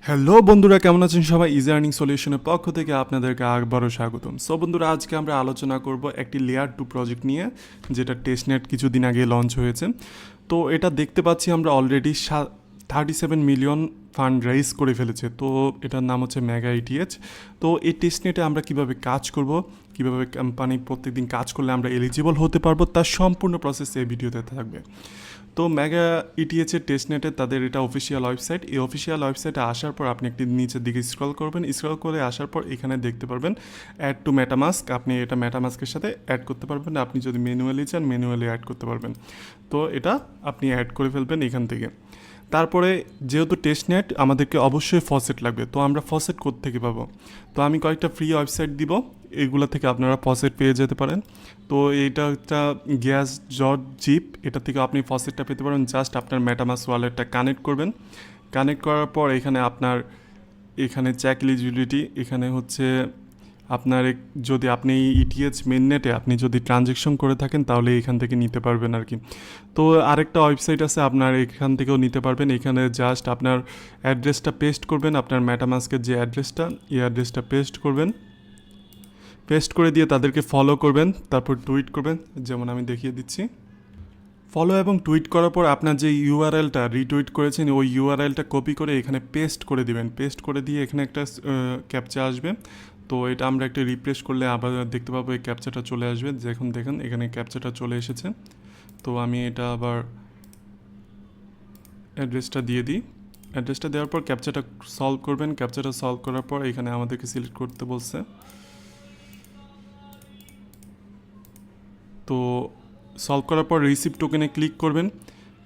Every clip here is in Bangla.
হ্যালো বন্ধুরা, কেমন আছেন সবাই? ইজি আর্নিং সলিউশনের পক্ষ থেকে আপনাদেরকে আবারও স্বাগতম। সো বন্ধুরা, আজকে আমরা আলোচনা করব একটি লেয়ার 2 প্রজেক্ট নিয়ে, যেটা টেস্টনেট কিছুদিন আগে লঞ্চ হয়েছে। তো এটা দেখতে পাচ্ছি আমরা অলরেডি 37 মিলিয়ন ফান্ড রাইজ করে ফেলেছে। তো এটার নাম হচ্ছে মেগা ইটিএচ। তো এই টেস্টনেটে আমরা কিভাবে কাজ করব, কিভাবে কোম্পানি প্রত্যেকদিন কাজ করলে আমরা এলিজিবল হতে পারবো, তার সম্পূর্ণ প্রসেস এই ভিডিওতে থাকবে। তো মেগা ইটিএচের টেস্টনেটে তাদের এটা অফিসিয়াল ওয়েবসাইট। এই অফিসিয়াল ওয়েবসাইটে আসার পর আপনি একটি নিচের দিকে স্ক্রল করবেন। স্ক্রল করে আসার পর এখানে দেখতে পারবেন অ্যাড টু মেটামাস্ক। আপনি এটা মেটামাস্কের সাথে অ্যাড করতে পারবেন। আপনি যদি ম্যানুয়ালি চান ম্যানুয়ালি অ্যাড করতে পারবেন। তো এটা আপনি অ্যাড করে ফেলবেন এখান থেকে। তারপরে যেহেতু টেস্টনেট, আমাদেরকে অবশ্যই ফসেট লাগবে। তো আমরা ফসেট থেকে পাবো? তো আমি কয়েকটা ফ্রি ওয়েবসাইট দিব, এগুলো থেকে আপনারা ফসেট পেয়ে যেতে পারেন। তো এইটা একটা গ্যাস জট জিপ, এটা থেকে আপনি ফসেটটা পেতে পারেন। জাস্ট আপনার মেটামাস্ক ওয়ালেটটা কানেক্ট করবেন। কানেক্ট করার পর এখানে আপনার চেক এলিজিবিলিটি, এখানে হচ্ছে আপনার যদি আপনি ইটিএচ মেননেটে আপনি যদি ট্রানজ্যাকশন করে থাকেন তাহলে এখান থেকে নিতে পারবেন আর কি। তো আরেকটা ওয়েবসাইট আছে, আপনার এখান থেকেও নিতে পারবেন। এখানে জাস্ট আপনার অ্যাড্রেসটা পেস্ট করবেন, আপনার মেটামাস্কের যে অ্যাড্রেসটা, এই অ্যাড্রেসটা পেস্ট করবেন। পেস্ট করে দিয়ে তাদেরকে ফলো করবেন, তারপর টুইট করবেন, যেমন আমি দেখিয়ে দিচ্ছি। ফলো এবং টুইট করার পর আপনার যে ইউআরএলটা রিটুইট করেছেন ওই ইউআরএলটা কপি করে এখানে পেস্ট করে দিবেন। পেস্ট করে দিয়ে এখানে একটা ক্যাপচা আসবে। তো এটা আমরা একটা রিফ্রেশ করলে আবার দেখতে পাবো এই ক্যাপচাটা চলে আসবে। দেখুন এখানে ক্যাপচাটা চলে এসেছে। তো আমি এটা আবার অ্যাড্রেসটা দিয়ে দিই। অ্যাড্রেসটা দেওয়ার পর ক্যাপচাটা সলভ করবেন। ক্যাপচাটা সলভ করার পর এখানে আমাদেরকে সিলেক্ট করতে বলছে। তো সলভ করার পর রিসিভ টোকেনে ক্লিক করবেন।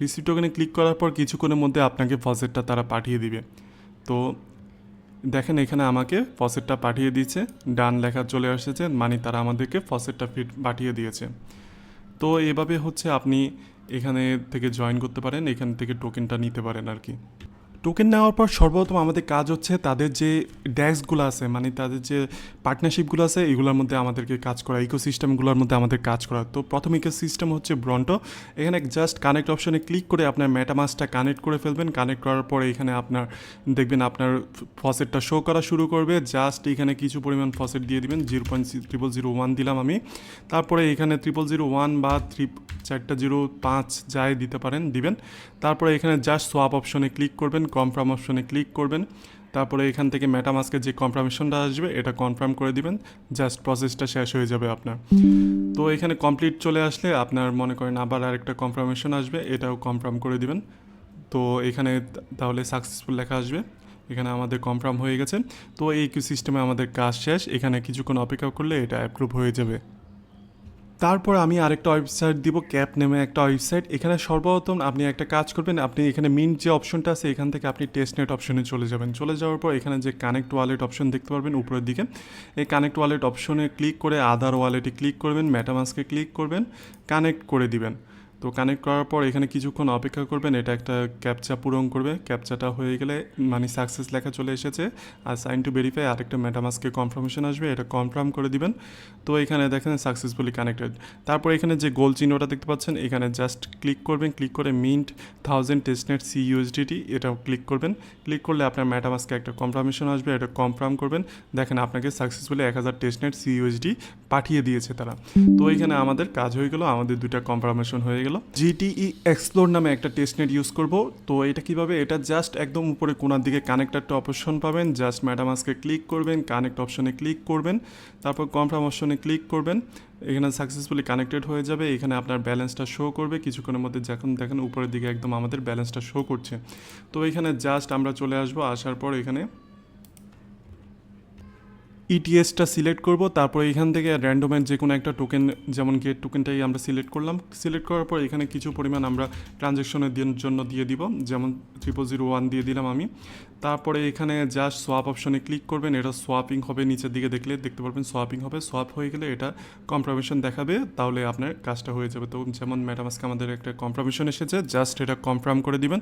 রিসিভ টোকেনে ক্লিক করার পর কিছুক্ষণের মধ্যে আপনাকে ফসেটটা তারা পাঠিয়ে দিবে। তো দেখেন এখানে আমাকে ফসেটটা পাঠিয়ে দিয়েছে, ডান লেখা চলে এসেছে, মানে তারা আমাদেরকে ফসেটটা পাঠিয়ে দিয়েছে। তো এভাবে হচ্ছে আপনি এখানে থেকে জয়েন করতে পারেন, এখান থেকে টোকেনটা নিতে পারেন আর কি। টোকেন নেওয়ার পর সর্বপ্রথম আমাদের কাজ হচ্ছে তাদের যে ডেস্কগুলো আছে, মানে তাদের যে পার্টনারশিপগুলো আছে, এগুলোর মধ্যে আমাদেরকে কাজ করা, ইকোসিস্টেমগুলোর মধ্যে আমাদের কাজ করা। তো প্রথম ইকোসিস্টেম হচ্ছে ব্রন্টো। এখানে জাস্ট কানেক্ট অপশনে ক্লিক করে আপনার মেটামাস্কটা কানেক্ট করে ফেলবেন। কানেক্ট করার পরে এখানে আপনার দেখবেন আপনার ফসেটটা শো করা শুরু করবে। জাস্ট এখানে কিছু পরিমাণ ফসেট দিয়ে দিবেন, 0.0001 দিলাম আমি। তারপরে এখানে 0.001 বা 405 যাই দিতে পারেন দিবেন। তারপরে এখানে জাস্ট সোয়াপ অপশনে ক্লিক করবেন, কনফার্ম অপশনে ক্লিক করবেন। তারপরে এখান থেকে মেটামাস্কের যে কনফার্মেশনটা আসবে এটা কনফার্ম করে দিবেন। জাস্ট প্রসেসটা শেষ হয়ে যাবে আপনার। তো এখানে কমপ্লিট চলে আসলে আপনার মনে করেন আবার আরেকটা কনফার্মেশন আসবে, এটাও কনফার্ম করে দিবেন। তো এখানে তাহলে সাকসেসফুল লেখা আসবে। এখানে আমাদের কনফার্ম হয়ে গেছে। তো এই সিস্টেমে আমাদের কাজ শেষ। এখানে কিছুক্ষণ অপেক্ষা করলে এটা অ্যাপ্রুভ হয়ে যাবে। তারপর আমি আরেকটা ওয়েবসাইট দিব, ক্যাপ নেমে একটা ওয়েবসাইট। এখানে সর্বপ্রথম আপনি একটা কাজ করবেন, আপনি এখানে মিন্ট যে অপশনটা আছে এখান থেকে আপনি টেস্টনেট অপশনে চলে যাবেন। চলে যাওয়ার পর এখানে যে কানেক্ট ওয়ালেট অপশন দেখতে পারবেন উপরের দিকে, এই কানেক্ট ওয়ালেট অপশনে ক্লিক করে আদার ওয়ালেটে ক্লিক করবেন, মেটামাস্কে ক্লিক করবেন, কানেক্ট করে দিবেন। তো কানেক্ট করার পর এখানে কিছুক্ষণ অপেক্ষা করবেন, এটা একটা ক্যাপচা পূরণ করবে। ক্যাপচাটা হয়ে গেলে মানে সাকসেস লেখা চলে এসেছে, আর সাইন টু ভেরিফাই আরেকটা মেটামাস্কে কনফার্মেশন আসবে, এটা কনফার্ম করে দিবেন। তো এখানে দেখেন সাকসেসফুলি কানেক্টেড। তারপর এখানে যে গোল চিহ্নটা দেখতে পাচ্ছেন এখানে জাস্ট ক্লিক করবেন, ক্লিক করে মিন্ট 1000 টেস্টনেট CUSDT এটাও ক্লিক করবেন। ক্লিক করলে আপনার মেটামাস্কে একটা কনফার্মেশন আসবে, এটা কনফার্ম করবেন। দেখেন আপনাকে সাকসেসফুলি 1000 টেস্টনেট CUSD পাঠিয়ে দিয়েছে তারা। তো এখানে আমাদের কাজ হয়ে গেল, আমাদের দুইটা কনফার্মেশন হয়ে গেল। GTE এক্সপ্লোর নামে একটা টেস্টনেট ইউজ করব। তো এটা কিভাবে, এটা জাস্ট একদম উপরে কোনার দিকে কানেক্টারটা অপশন পাবেন, জাস্ট মেটামাস্কে ক্লিক করবেন, কানেক্ট অপশনে ক্লিক করবেন, তারপর কনফার্ম অপশনে ক্লিক করবেন। এখানে সাকসেসফুলি কানেক্টেড হয়ে যাবে। এখানে আপনার ব্যালেন্সটা শো করবে কিছুক্ষণের মধ্যে। যখন দেখেন উপরের দিকে একদম আমাদের ব্যালেন্সটা শো করছে। তো এখানে জাস্ট আমরা চলে আসবো, আসার পর এখানে ইটিএসটা সিলেক্ট করব। তারপর এখান থেকে র্যান্ডমের যে কোনো একটা টোকেন, যেমন গেট টোকেনটাই আমরা সিলেক্ট করলাম। সিলেক্ট করার পর এখানে কিছু পরিমাণ আমরা ট্রানজ্যাকশনের জন্য দিয়ে দিব, যেমন 0001 দিয়ে দিলাম আমি। তারপরে এখানে জাস্ট সোয়াপ অপশনে ক্লিক করবেন, এটা সোয়াপিং হবে। নিচের দিকে দেখতে পারবেন সোয়াপিং হবে। সোয়াপ হয়ে গেলে এটা কনফার্মেশন দেখাবে, তাহলে আপনার কাজটা হয়ে যাবে। তো যেমন মেটামাস্কে আমাদের একটা কনফার্মেশন এসেছে, জাস্ট এটা কনফার্ম করে দিবেন।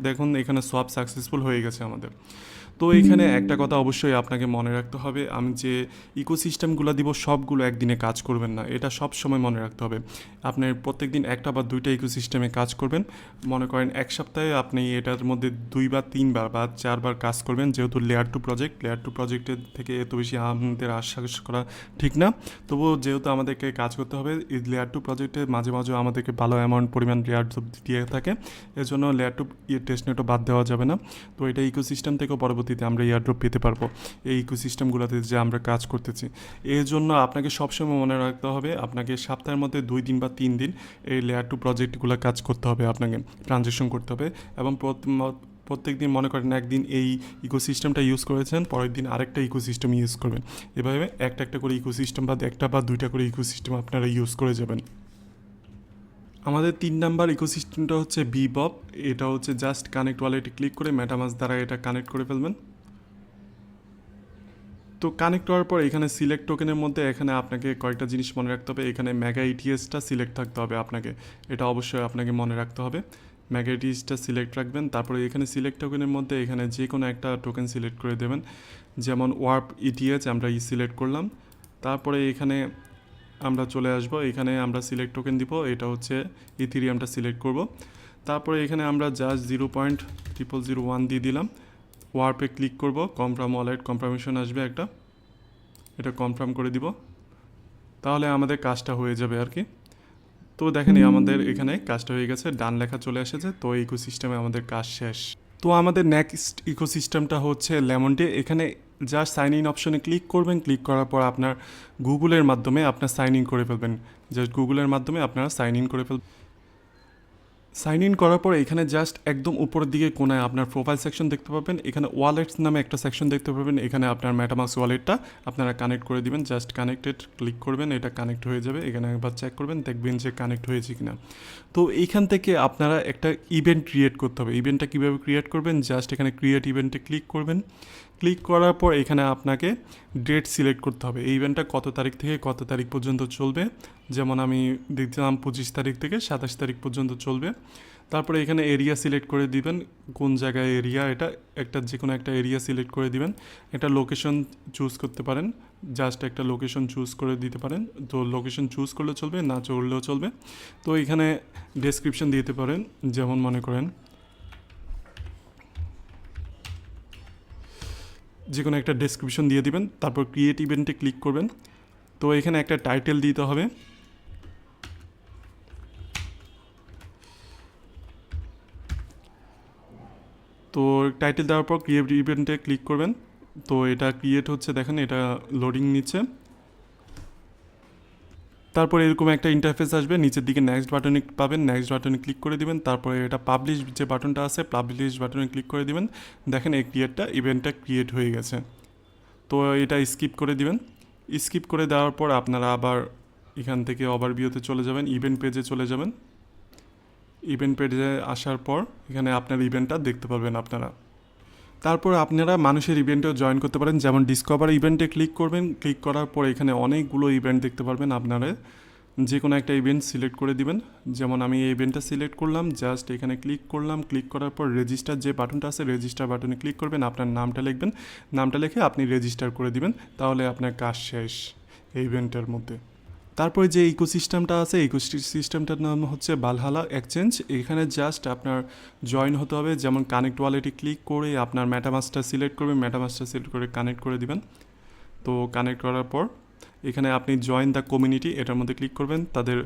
দেখুন এখানে সোয়াপ সাকসেসফুল হয়ে গেছে আমাদের। তো এখানে একটা কথা অবশ্যই আপনাকে মনে রাখতে রাখতে হবে আমি যে ইকোসিস্টেমগুলো দিব সবগুলো একদিনে কাজ করবেন না, এটা সব সময় মনে রাখতে হবে। আপনার প্রত্যেক দিন একটা বা দুইটা ইকোসিস্টেমে কাজ করবেন। মনে করেন এক সপ্তাহে আপনি এটার মধ্যে 2 বা 3 বার বা 4 বার কাজ করবেন, যেহেতু লেয়ার 2 প্রজেক্টের থেকে এত বেশি আমাদের আশ্বাস করা ঠিক না। তবুও যেহেতু আমাদেরকে কাজ করতে হবে, এই লেয়ার 2 প্রজেক্টে মাঝে মাঝে আমাদেরকে ভালো অ্যামাউন্ট পরিমাণ লেয়ার দিয়ে থাকে, এজন্য লেয়ার 2 টেস্টনেটও বাদ দেওয়া যাবে না। তো এটা ইকোসিস্টেম থেকেও পরবর্তীতে আমরা এয়ারড্রপ পেতে পারবো এই ইকোসিস্টেমগুলোতে যে আমরা কাজ করতেছি। এর জন্য আপনাকে সবসময় মনে রাখতে হবে আপনাকে সপ্তাহের মধ্যে 2 দিন বা 3 দিন এই লেয়ার 2 প্রজেক্টগুলো কাজ করতে হবে, আপনাকে ট্রানজেকশন করতে হবে। এবং প্রত্যেক দিন মনে করেন একদিন এই ইকোসিস্টেমটা ইউজ করেছেন, পরের দিন আরেকটা ইকোসিস্টেম ইউজ করবেন। এভাবে একটা করে ইকোসিস্টেম বা একটা বা দুইটা করে ইকোসিস্টেম আপনারা ইউজ করে যাবেন। আমাদের 3 নাম্বার ইকোসিস্টেমটা হচ্ছে বিবব। এটা হচ্ছে জাস্ট কানেক্ট ওয়ালেটে ক্লিক করে মেটামাস্ক দ্বারা এটা কানেক্ট করে ফেলবেন। তো কানেক্ট হওয়ার পর এখানে সিলেক্ট টোকেনের মধ্যে এখানে আপনাকে কয়েকটা জিনিস মনে রাখতে হবে। এখানে মেগা ইটিএসটা সিলেক্ট থাকতে হবে আপনাকে, এটা অবশ্যই আপনাকে মনে রাখতে হবে। মেগা ইটিএসটা সিলেক্ট রাখবেন। তারপরে এখানে সিলেক্ট টোকেনের মধ্যে এখানে যে কোনো একটা টোকেন সিলেক্ট করে দেবেন, যেমন ওয়ার্প ইটিএস আমরা সিলেক্ট করলাম। তারপরে এখানে আমরা চলে আসব, এখানে আমরা সিলেক্ট টোকেন দিব, এটা হচ্ছে ইথিরিয়ামটা সিলেক্ট করব। তারপরে এখানে আমরা জাস্ট 0.0001 দিয়ে দিলাম। ওয়ার্পে ক্লিক করব, কনফার্ম ওয়ালেট কনফার্মেশন আসবে একটা, এটা কনফার্ম করে দিব, তাহলে আমাদের কাজটা হয়ে যাবে আর কি। তো দেখেন আমাদের এখানে কাজটা হয়ে গেছে, ডান লেখা চলে এসেছে। তো ইকোসিস্টেমে আমাদের কাজ শেষ। তো আমাদের নেক্সট ইকোসিস্টেমটা হচ্ছে লেমনডে। এখানে জাস্ট সাইন ইন অপশনে ক্লিক করবেন, ক্লিক করার পর আপনার গুগলের মাধ্যমে আপনার সাইন ইন করে ফেলবেন। জাস্ট গুগলের মাধ্যমে আপনারা সাইন ইন করে ফেলবেন। সাইন ইন করার পর এখানে জাস্ট একদম উপরের দিকে কোনায় আপনার প্রোফাইল সেকশন দেখতে পাবেন, এখানে ওয়ালেটস নামে একটা সেকশন দেখতে পাবেন। এখানে আপনার মেটামাস্ক ওয়ালেটটা আপনারা কানেক্ট করে দিবেন, জাস্ট কানেক্টেড ক্লিক করবেন, এটা কানেক্ট হয়ে যাবে। এখানে একবার চেক করবেন, দেখবেন যে কানেক্ট হয়েছে কিনা। তো এইখান থেকে আপনারা একটা ইভেন্ট ক্রিয়েট করতে হবে। ইভেন্টটা কীভাবে ক্রিয়েট করবেন, জাস্ট এখানে ক্রিয়েট ইভেন্টে ক্লিক করবেন। ক্লিক করার পর এখানে আপনাকে ডেট সিলেক্ট করতে হবে, এই ইভেন্টটা কত তারিখ থেকে কত তারিখ পর্যন্ত চলবে। যেমন আমি দেখছিলাম 25 তারিখ থেকে 27 তারিখ পর্যন্ত চলবে। তারপরে এখানে এরিয়া সিলেক্ট করে দিবেন, কোন জায়গায় এরিয়া, এটা একটা যে কোনো একটা এরিয়া সিলেক্ট করে দিবেন। একটা লোকেশন চুজ করতে পারেন, জাস্ট একটা লোকেশন চুজ করে দিতে পারেন। তো লোকেশন চুজ করলে চলবে, না চললেও চলবে। তো এখানে ডেসক্রিপশন দিতে পারেন, যেমন মনে করেন যে কোনো একটা ডেসক্রিপশন দিয়ে দিবেন। তারপর ক্রিয়েট ইভেন্টে ক্লিক করবেন। তো এখানে একটা টাইটেল দিতে হবে। তো টাইটেল দেওয়ার পর ক্রিয়েট ইভেন্টে ক্লিক করবেন। তো এটা ক্রিয়েট হচ্ছে, দেখেন এটা লোডিং নিচ্ছে। তারপর এরকম একটা ইন্টারফেস আসবে, নিচের দিকে নেক্সট বাটনে পাবেন, নেক্সট বাটনে ক্লিক করে দিবেন। তারপরে এটা পাবলিশ যে বাটনটা আছে, পাবলিশ বাটনে ক্লিক করে দিবেন। দেখেন এই ইভেন্টটা ক্রিয়েট হয়ে গেছে। তো এটা স্কিপ করে দিবেন। স্কিপ করে দেওয়ার পর আপনারা আবার এখান থেকে ওভারভিউতে চলে যাবেন, ইভেন্ট পেজে চলে যাবেন। ইভেন্ট পেজে আসার পর এখানে আপনার ইভেন্টটা দেখতে পাবেন আপনারা। তারপর আপনারা মানুষের ইভেন্টেও জয়েন করতে পারেন, যেমন ডিসকভার ইভেন্টে ক্লিক করবেন। ক্লিক করার পর এখানে অনেকগুলো ইভেন্ট দেখতে পারবেন, আপনারা যে কোনো একটা ইভেন্ট সিলেক্ট করে দিবেন। যেমন আমি এই ইভেন্টটা সিলেক্ট করলাম, জাস্ট এখানে ক্লিক করলাম। ক্লিক করার পর রেজিস্টার যে বাটনটা আছে, রেজিস্টার বাটনে ক্লিক করবেন, আপনার নামটা লিখবেন, নামটা লিখে আপনি রেজিস্টার করে দিবেন, তাহলে আপনার কাজ শেষ এই ইভেন্টের মধ্যে। তারপরে যে ইকোসিস্টেমটা আছে, ইকোসিস্টেমটার নাম হচ্ছে ভালহালা এক্সচেঞ্জ। এখানে জাস্ট আপনার জয়েন হতে হবে, যেমন কানেক্ট ওয়ালেটে ক্লিক করে আপনার মেটামাস্কটা সিলেক্ট করবেন, মেটামাস্কটা সিলেক্ট করে কানেক্ট করে দিবেন। তো কানেক্ট করার পর এখানে আপনি জয়েন দ্য কমিউনিটি, এটার মধ্যে ক্লিক করবেন। তাদের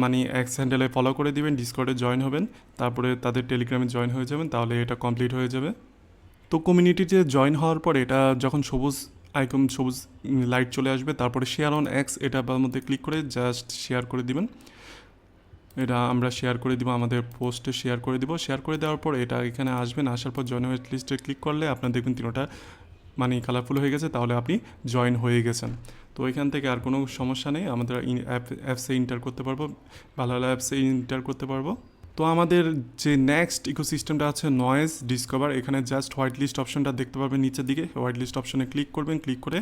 মানে এক্স হ্যান্ডেলে ফলো করে দিবেন, ডিসকর্ডে জয়েন হবেন, তারপরে তাদের টেলিগ্রামে জয়েন হয়ে যাবেন, তাহলে এটা কমপ্লিট হয়ে যাবে। তো কমিউনিটিতে জয়েন হওয়ার পর এটা যখন সবুজ লাইট চলে আসবে, তারপরে শেয়ার অন এক্স এটার মধ্যে ক্লিক করে জাস্ট শেয়ার করে দিবেন। এটা আমরা শেয়ার করে দিব, আমাদের পোস্টে শেয়ার করে দিব। শেয়ার করে দেওয়ার পর এটা এখানে আসবেন, আসার পর জয়েন ওয়েট লিস্টে ক্লিক করলে আপনার দেখবেন তিনটা মানে কালারফুল হয়ে গেছে, তাহলে আপনি জয়েন হয়ে গেছেন। তো এখান থেকে আর কোনো সমস্যা নেই, আমাদের অ্যাপসে ইন্টার করতে পারবো, ভালো ভালো অ্যাপসে ইন্টার করতে পারবো। তো আমাদের যে নেক্সট ইকোসিস্টেমটা আছে নয়েজ ডিসকভার, এখানে জাস্ট হোয়াইট লিস্ট অপশনটা দেখতে পারবেন নিচের দিকে। হোয়াইট লিস্ট অপশনে ক্লিক করবেন, ক্লিক করে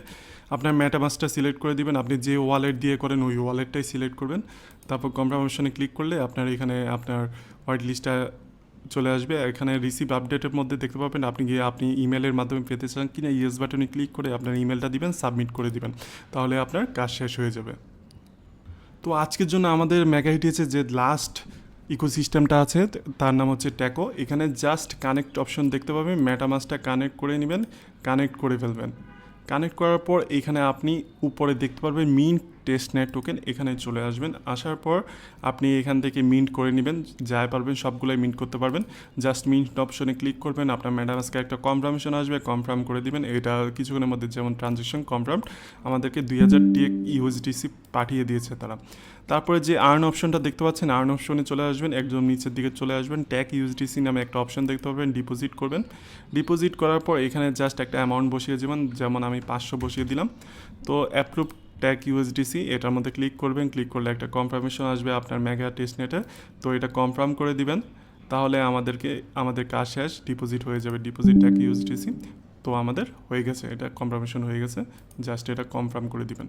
আপনার মেটামাস্কটা সিলেক্ট করে দিবেন, আপনি যে ওয়ালেট দিয়ে করেন ওই ওয়ালেটটাই সিলেক্ট করবেন। তারপর কনফার্মেশনে ক্লিক করলে আপনার এখানে আপনার হোয়াইট লিস্টটা চলে আসবে। এখানে রিসিভ আপডেটের মধ্যে দেখতে পাবেন আপনি ইমেলের মাধ্যমে পেতে চান কিনা, ইয়েস বাটনে ক্লিক করে আপনার ইমেলটা দিবেন, সাবমিট করে দিবেন, তাহলে আপনার কাজ শেষ হয়ে যাবে। তো আজকের জন্য আমাদের মেগাহিটিএসের যে লাস্ট ইকোসিস্টেমটা আছে তার নাম হচ্ছে ট্যাকো। এখানে জাস্ট কানেক্ট অপশন দেখতে পাবেন, মেটামাস্কটা কানেক্ট করে নেবেন, কানেক্ট করে ফেলবেন। কানেক্ট করার পর এখানে আপনি উপরে দেখতে পারবেন মিন্ট টেস্টনেট টোকেন, এখানে চলে আসবেন। আসার পর আপনি এখান থেকে মিন্ট করে নেবেন, যাই পারবেন সবগুলোই মিন্ট করতে পারবেন। জাস্ট মিন্ট অপশনে ক্লিক করবেন, আপনার মেটামাস্কে একটা কনফার্মেশন আসবে, কনফার্ম করে দিবেন। এটা কিছুক্ষণের মধ্যে যেমন ট্রানজেকশন কনফার্ম, আমাদেরকে 2000 টেক ইউএসডিসি পাঠিয়ে দিয়েছে তারা। তারপরে যে আর্ন অপশনটা দেখতে পাচ্ছেন, আর্ন অপশনে চলে আসবেন, একদম নিচের দিকে চলে আসবেন, ট্যাক ইউএসডিসি নামে একটা অপশন দেখতে পাবেন, ডিপোজিট করবেন। ডিপোজিট করার পর এখানে জাস্ট একটা অ্যামাউন্ট বসিয়ে দেবেন, যেমন আমি 500 বসিয়ে দিলাম। তো অ্যাপ্রুভ ট্যাক ইউএসডিসি এটার মধ্যে ক্লিক করবেন, ক্লিক করলে একটা কনফার্মেশন আসবে আপনার মেগা টেস্টনেটে, তো এটা কনফার্ম করে দিবেন। তাহলে আমাদের কাজ শেষ, ডিপোজিট হয়ে যাবে, ডিপোজিট ট্যাক ইউএসডিসি। তো আমাদের হয়ে গেছে, এটা কনফার্মেশন হয়ে গেছে, জাস্ট এটা কনফার্ম করে দিবেন।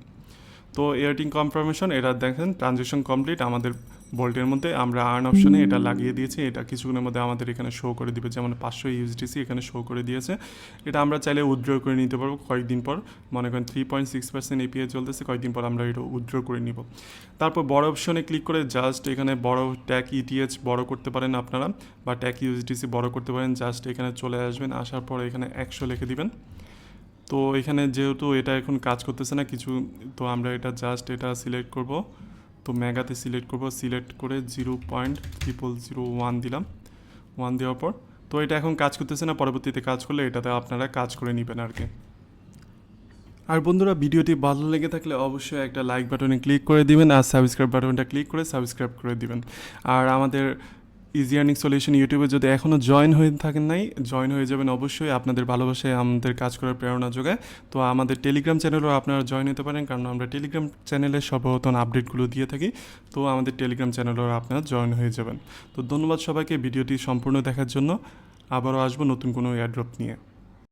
তো এয়ারটিং কনফার্মেশন, এটা দেখেন ট্রানজেকশন কমপ্লিট। আমাদের বোল্টের মধ্যে আমরা আর্ন অপশনে এটা লাগিয়ে দিয়েছি, এটা কিছুক্ষণের মধ্যে আমাদের এখানে শো করে দিবে, যেমন 500 ইউএসডিসি এখানে শো করে দিয়েছে। এটা আমরা চাইলে উইথড্র করে নিতে পারবো কয়েকদিন পর, মনে করেন 3.6% এপিআই চলতেছে, কয়েকদিন পর আমরা এটা উইথড্র করে নিব। তারপর বড় অপশনে ক্লিক করে জাস্ট এখানে বড় ট্যাক ইটিএইচ বড় করতে পারেন আপনারা, বা ট্যাক ইউএসডিসি বড় করতে পারেন। জাস্ট এখানে চলে আসবেন, আসার পর এখানে 100 লিখে দিবেন। তো এখানে যেহেতু এটা এখন কাজ করতেছে না কিছু, তো আমরা এটা জাস্ট এটা সিলেক্ট করব। তো মেগাতে সিলেক্ট করব, সিলেক্ট করে 0.0001 দিলাম, 1 দেওয়ার পর তো এটা এখন কাজ করতেছে না, পরবর্তীতে কাজ করলে এটাতে আপনারা কাজ করে নেবেন আর কি। আর বন্ধুরা, ভিডিওটি ভালো লেগে থাকলে অবশ্যই একটা লাইক বাটনে ক্লিক করে দিবেন, আর সাবস্ক্রাইব বাটনটা ক্লিক করে সাবস্ক্রাইব করে দিবেন। আর আমাদের ইজি আর্নিং সলিউশন ইউটিউবে যদি এখনও জয়েন হয়ে থাকেন নাই, জয়েন হয়ে যাবেন অবশ্যই। আপনাদের ভালোবাসায় আমাদের কাজ করার প্রেরণা যোগায়। তো আমাদের টেলিগ্রাম চ্যানেলেও আপনারা জয়েন হতে পারেন, কারণ আমরা টেলিগ্রাম চ্যানেলে সর্বপ্রথম আপডেটগুলো দিয়ে থাকি। তো আমাদের টেলিগ্রাম চ্যানেলেও আপনারা জয়েন হয়ে যাবেন। তো ধন্যবাদ সবাইকে ভিডিওটি সম্পূর্ণ দেখার জন্য। আবারও আসবো নতুন কোনো এয়ারড্রপ নিয়ে।